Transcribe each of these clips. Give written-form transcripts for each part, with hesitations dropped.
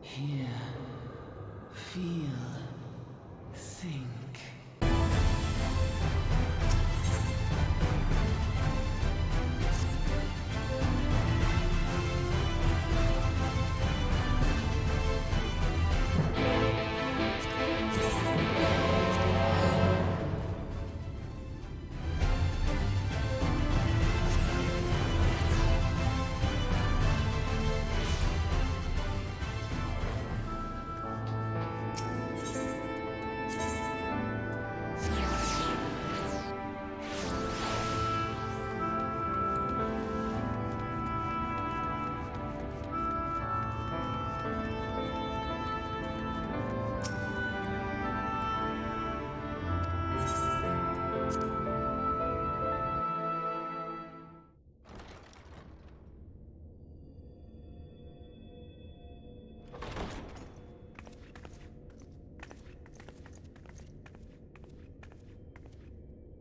Hear, feel, think.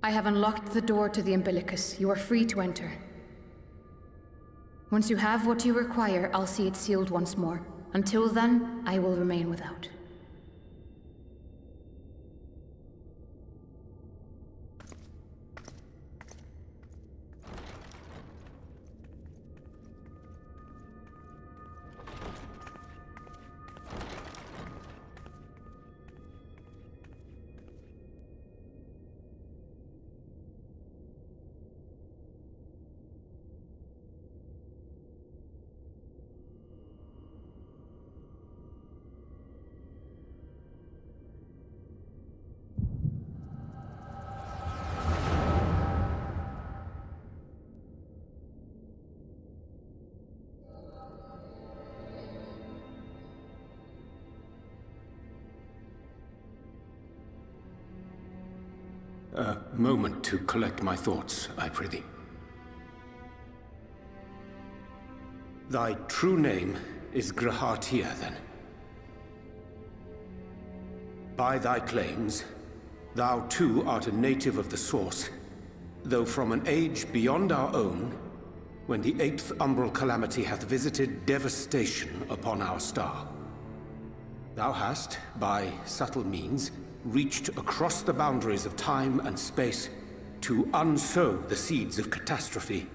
I have unlocked the door to the umbilicus. You are free to enter. Once you have what you require, I'll see it sealed once more. Until then, I will remain without. A moment to collect my thoughts, I prithee. Thy true name is Grahatia, then. By thy claims, thou too art a native of the Source, though from an age beyond our own, when the 8th umbral calamity hath visited devastation upon our star. Thou hast, by subtle means, reached across the boundaries of time and space to unsow the seeds of catastrophe,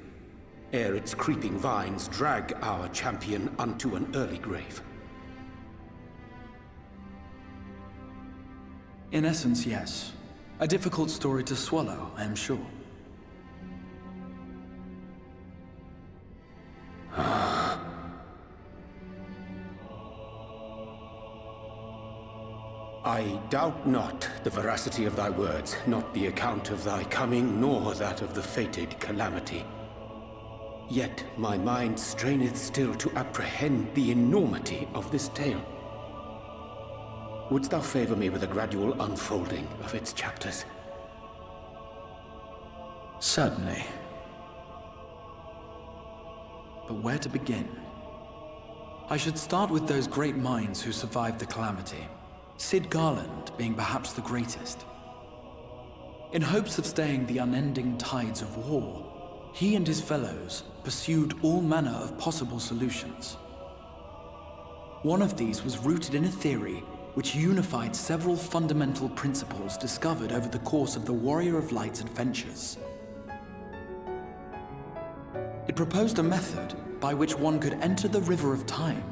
ere its creeping vines drag our champion unto an early grave. In essence, yes. A difficult story to swallow, I am sure. I doubt not the veracity of thy words, not the account of thy coming, nor that of the fated calamity. Yet my mind straineth still to apprehend the enormity of this tale. Wouldst thou favor me with a gradual unfolding of its chapters? Certainly. But where to begin? I should start with those great minds who survived the calamity. Sid Garland being perhaps the greatest. In hopes of staying the unending tides of war, he and his fellows pursued all manner of possible solutions. One of these was rooted in a theory which unified several fundamental principles discovered over the course of the Warrior of Light's adventures. It proposed a method by which one could enter the River of Time,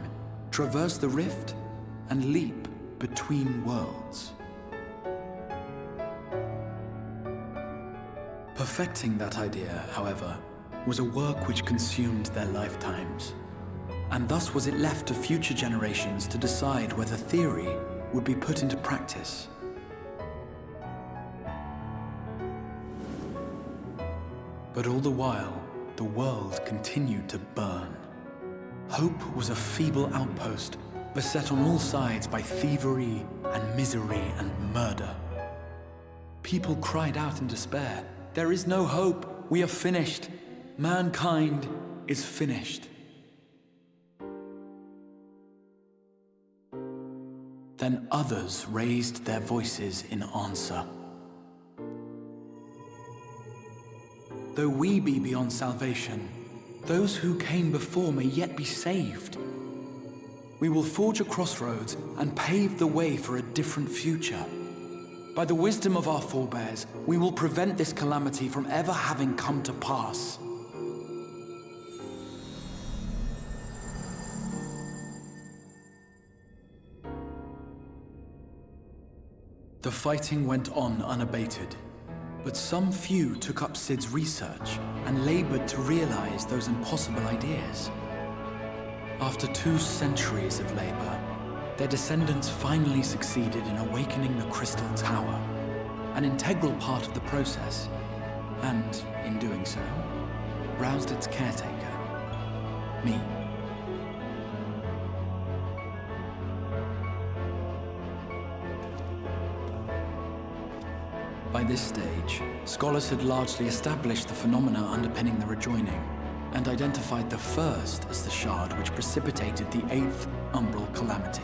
traverse the rift, and leap between worlds. Perfecting that idea, however, was a work which consumed their lifetimes, and thus was it left to future generations to decide whether theory would be put into practice. But all the while, the world continued to burn. Hope was a feeble outpost, beset on all sides by thievery and misery and murder. People cried out in despair, "There is no hope, we are finished. Mankind is finished." Then others raised their voices in answer. Though we be beyond salvation, those who came before may yet be saved. We will forge a crossroads and pave the way for a different future. By the wisdom of our forebears, we will prevent this calamity from ever having come to pass. The fighting went on unabated, but some few took up Sid's research and labored to realize those impossible ideas. After 2 centuries of labor, their descendants finally succeeded in awakening the Crystal Tower, an integral part of the process, and, in doing so, roused its caretaker, me. By this stage, scholars had largely established the phenomena underpinning the rejoining, and identified the first as the shard which precipitated the 8th Umbral Calamity.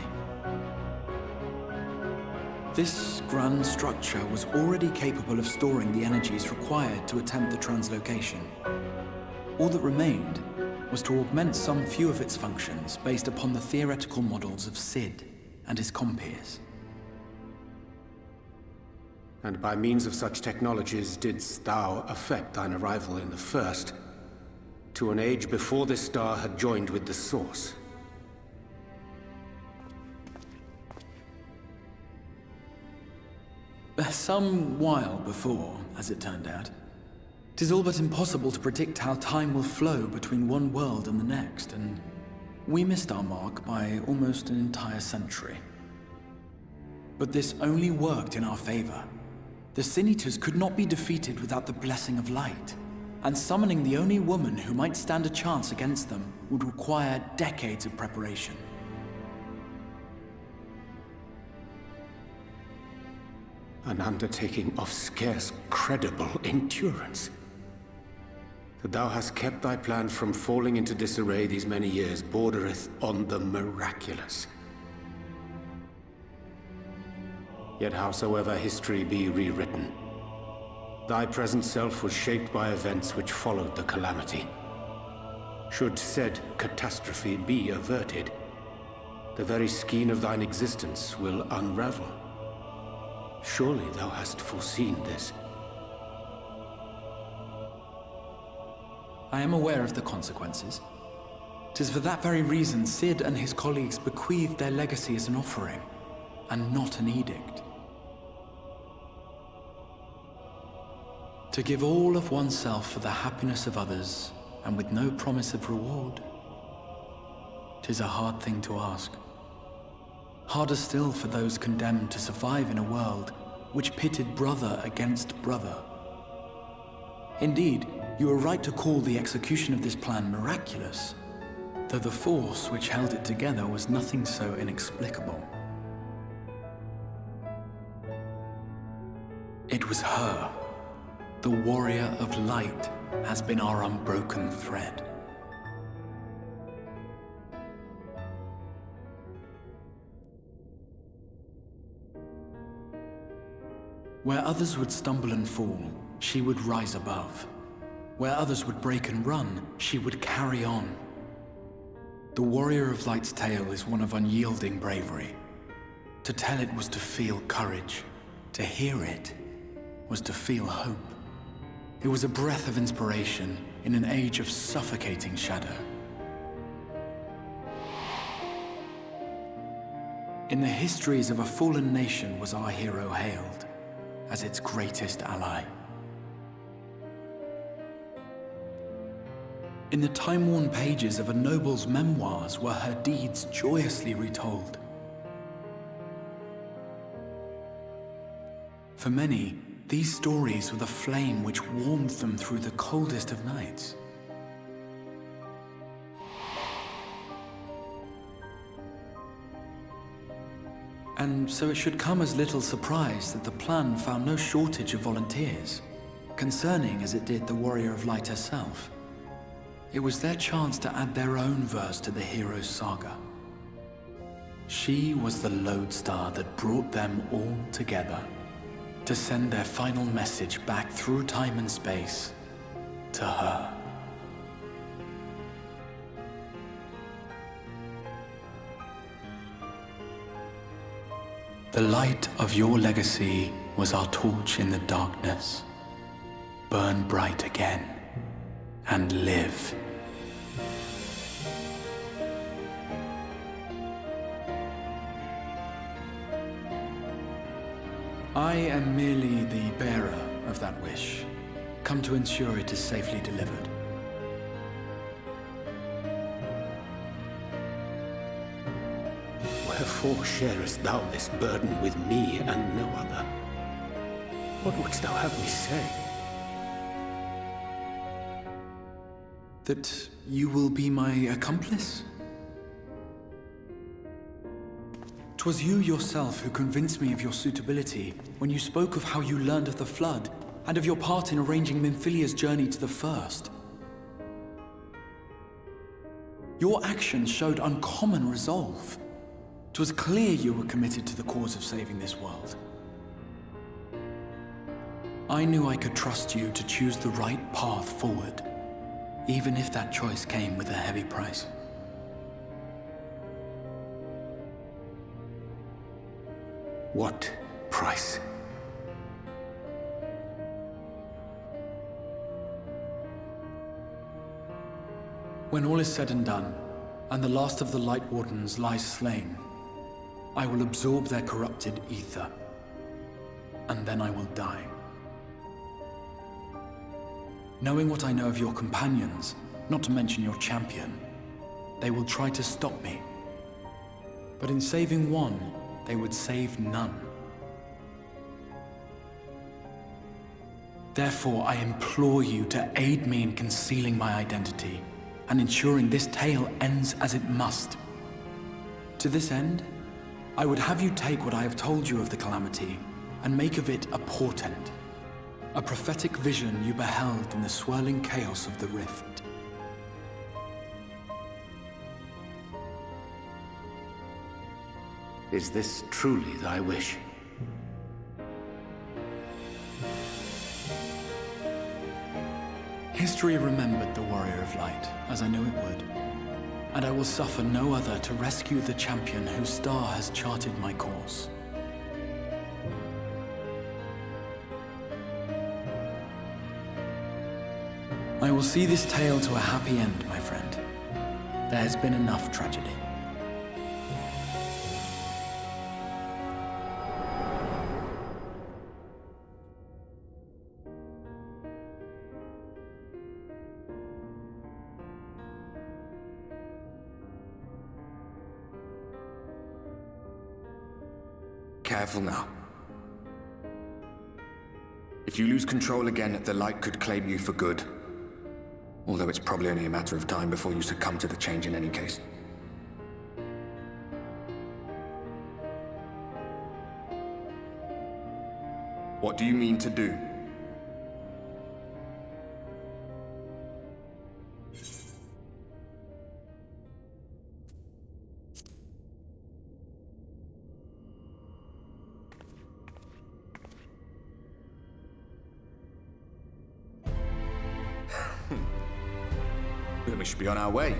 This grand structure was already capable of storing the energies required to attempt the translocation. All that remained was to augment some few of its functions based upon the theoretical models of Sid and his compeers. And by means of such technologies didst thou effect thine arrival in the first, to an age before this star had joined with the Source. Some while before, as it turned out. 'Tis all but impossible to predict how time will flow between one world and the next, and we missed our mark by almost an entire century. But this only worked in our favor. The Sin Eaters could not be defeated without the blessing of light, and summoning the only woman who might stand a chance against them would require decades of preparation. An undertaking of scarce credible endurance. That thou hast kept thy plan from falling into disarray these many years bordereth on the miraculous. Yet howsoever history be rewritten, thy present self was shaped by events which followed the calamity. Should said catastrophe be averted, the very skein of thine existence will unravel. Surely thou hast foreseen this. I am aware of the consequences. 'Tis for that very reason Sid and his colleagues bequeathed their legacy as an offering, and not an edict. To give all of oneself for the happiness of others, and with no promise of reward, 'tis a hard thing to ask. Harder still for those condemned to survive in a world which pitted brother against brother. Indeed, you are right to call the execution of this plan miraculous, though the force which held it together was nothing so inexplicable. It was her. The warrior of light has been our unbroken thread. Where others would stumble and fall, she would rise above. Where others would break and run, she would carry on. The warrior of light's tale is one of unyielding bravery. To tell it was to feel courage. To hear it was to feel hope. It was a breath of inspiration in an age of suffocating shadow. In the histories of a fallen nation was our hero hailed as its greatest ally. In the time-worn pages of a noble's memoirs were her deeds joyously retold. For many, these stories were the flame which warmed them through the coldest of nights. And so it should come as little surprise that the plan found no shortage of volunteers, concerning as it did the Warrior of Light herself. It was their chance to add their own verse to the hero's saga. She was the lodestar that brought them all together, to send their final message back through time and space to her. The light of your legacy was our torch in the darkness. Burn bright again, and live. I am merely the bearer of that wish, come to ensure it is safely delivered. Wherefore sharest thou this burden with me and no other? What wouldst thou have me say? That you will be my accomplice? 'Twas you yourself who convinced me of your suitability when you spoke of how you learned of the Flood and of your part in arranging Minfilia's journey to the First. Your actions showed uncommon resolve. 'Twas clear you were committed to the cause of saving this world. I knew I could trust you to choose the right path forward, even if that choice came with a heavy price. What price? When all is said and done, and the last of the Light Wardens lies slain, I will absorb their corrupted ether, and then I will die. Knowing what I know of your companions, not to mention your champion, they will try to stop me. But in saving one, they would save none. Therefore, I implore you to aid me in concealing my identity and ensuring this tale ends as it must. To this end, I would have you take what I have told you of the Calamity and make of it a portent, a prophetic vision you beheld in the swirling chaos of the Rift. Is this truly thy wish? History remembered the Warrior of Light, as I knew it would, and I will suffer no other to rescue the champion whose star has charted my course. I will see this tale to a happy end, my friend. There has been enough tragedy. Careful now. If you lose control again, the Light could claim you for good. Although it's probably only a matter of time before you succumb to the change in any case. What do you mean to do? We should be on our way.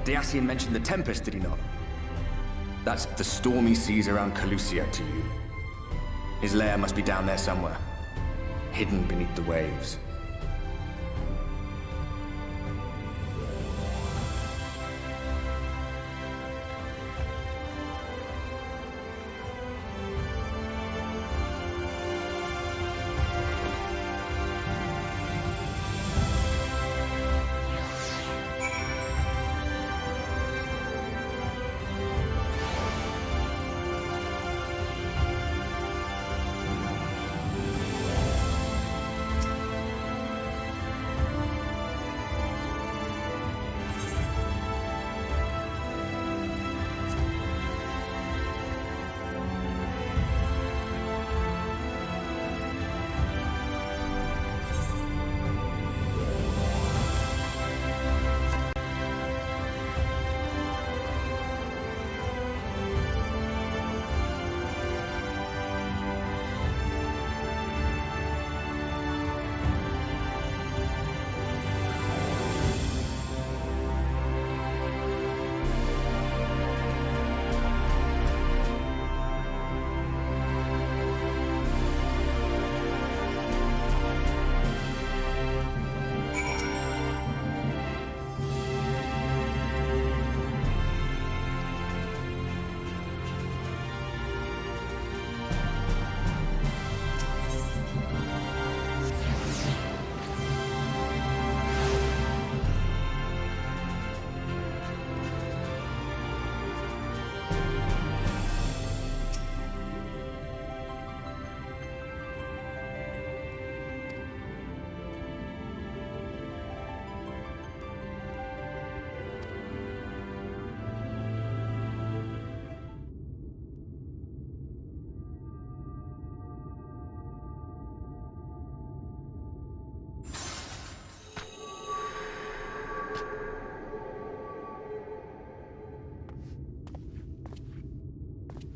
Diassian mentioned the Tempest, did he not? That's the stormy seas around Calusia to you. His lair must be down there somewhere, hidden beneath the waves.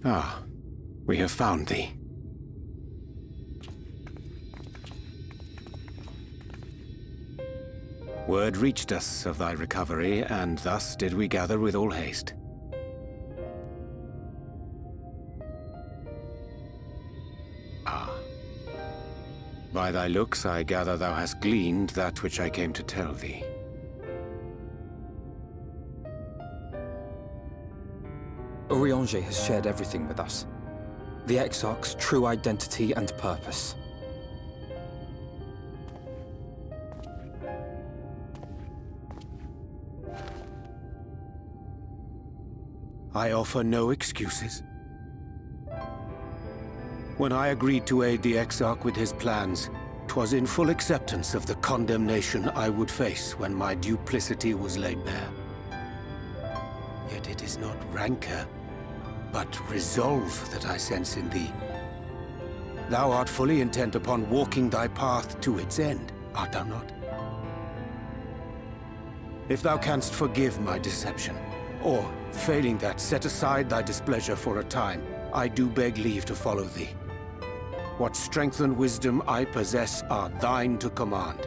Ah, we have found thee. Word reached us of thy recovery, and thus did we gather with all haste. Ah. By thy looks, I gather thou hast gleaned that which I came to tell thee. Urianger has shared everything with us. The Exarch's true identity and purpose. I offer no excuses. When I agreed to aid the Exarch with his plans, 'twas in full acceptance of the condemnation I would face when my duplicity was laid bare. Yet it is not rancor, but resolve that I sense in thee. Thou art fully intent upon walking thy path to its end, art thou not? If thou canst forgive my deception, or, failing that, set aside thy displeasure for a time, I do beg leave to follow thee. What strength and wisdom I possess are thine to command.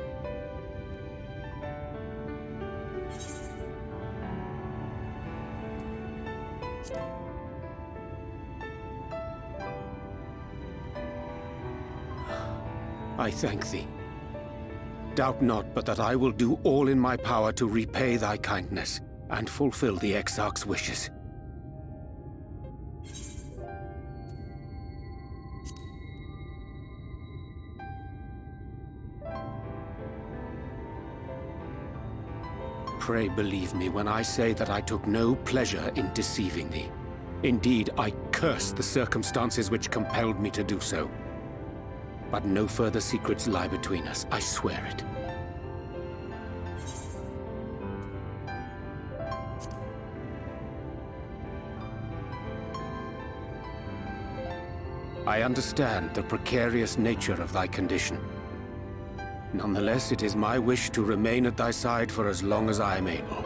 I thank thee. Doubt not but that I will do all in my power to repay thy kindness and fulfill the Exarch's wishes. Pray believe me when I say that I took no pleasure in deceiving thee. Indeed, I curse the circumstances which compelled me to do so. But no further secrets lie between us, I swear it. I understand the precarious nature of thy condition. Nonetheless, it is my wish to remain at thy side for as long as I am able.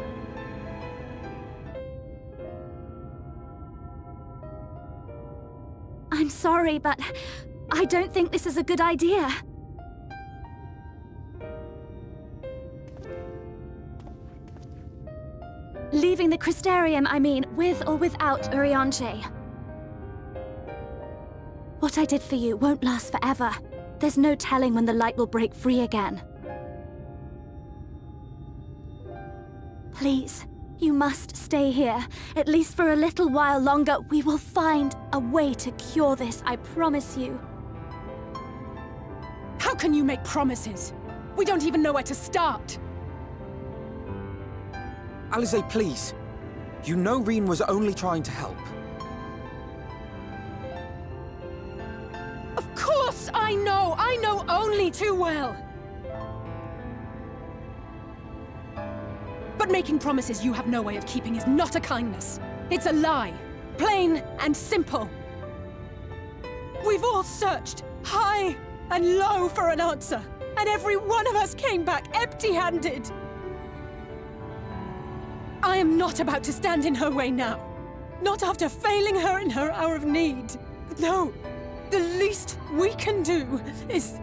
I'm sorry, but I don't think this is a good idea. Leaving the Crystarium, I mean, with or without Urianger. What I did for you won't last forever. There's no telling when the light will break free again. Please, you must stay here, at least for a little while longer. We will find a way to cure this, I promise you. How can you make promises? We don't even know where to start. Alize, please. You know Reen was only trying to help. Of course I know! I know only too well! But making promises you have no way of keeping is not a kindness. It's a lie. Plain and simple. We've all searched high and low for an answer, and every one of us came back empty-handed. I am not about to stand in her way now. Not after failing her in her hour of need. No. The least we can do is...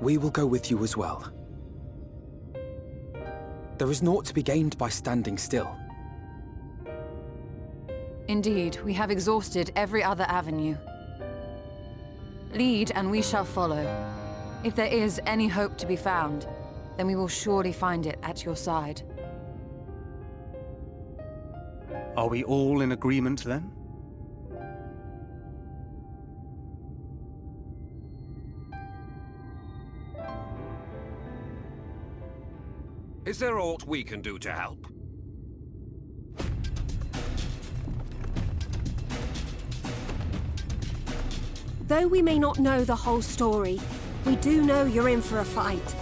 We will go with you as well. There is naught to be gained by standing still. Indeed, we have exhausted every other avenue. Lead, and we shall follow. If there is any hope to be found, then we will surely find it at your side. Are we all in agreement, then? Is there aught we can do to help? Though we may not know the whole story, we do know you're in for a fight.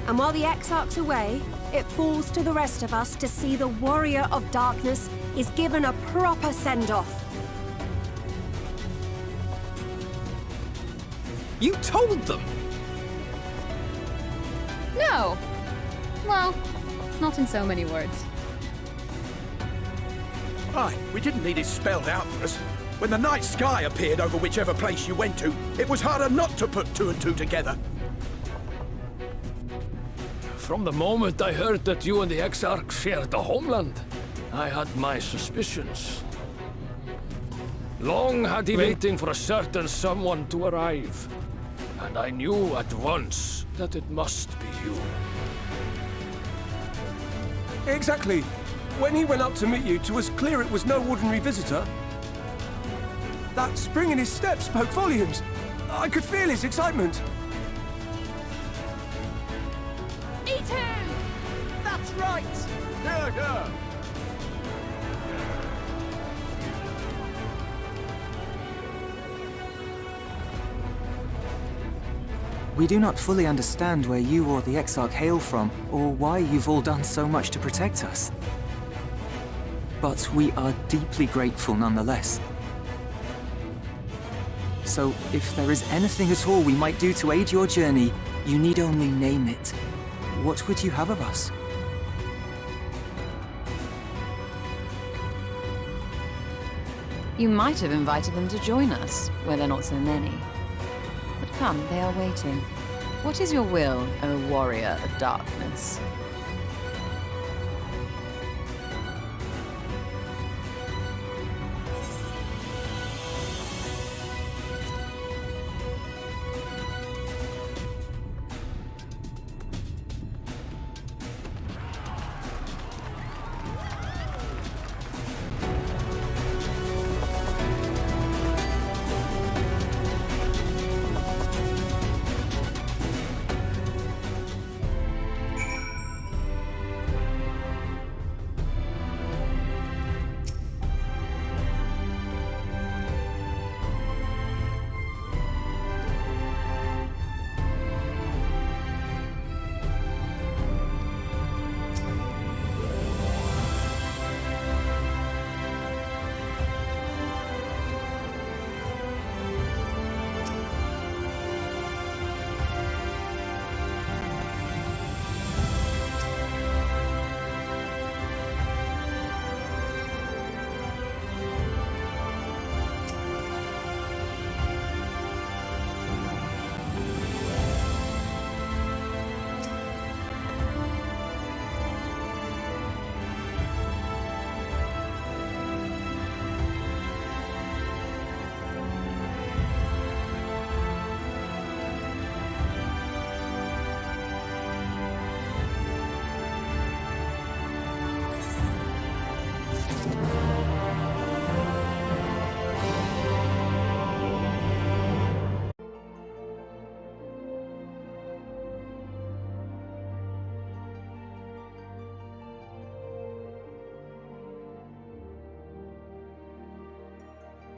And while the Exarch's away, it falls to the rest of us to see the Warrior of Darkness is given a proper send-off. You told them! No! Well, it's not in so many words. Aye, we didn't need it spelled out for us. When the night sky appeared over whichever place you went to, it was harder not to put two and two together. From the moment I heard that you and the Exarch shared the homeland, I had my suspicions. Long had he waiting for a certain someone to arrive, and I knew at once that it must be you. Exactly. When he went up to meet you, 'twas clear it was no ordinary visitor. That spring in his step spoke volumes. I could feel his excitement. Eat him! That's right! Here, here! We do not fully understand where you or the Exarch hail from, or why you've all done so much to protect us. But we are deeply grateful nonetheless. So, if there is anything at all we might do to aid your journey, you need only name it. What would you have of us? You might have invited them to join us, where they're not so many. But come, they are waiting. What is your will, O warrior of darkness?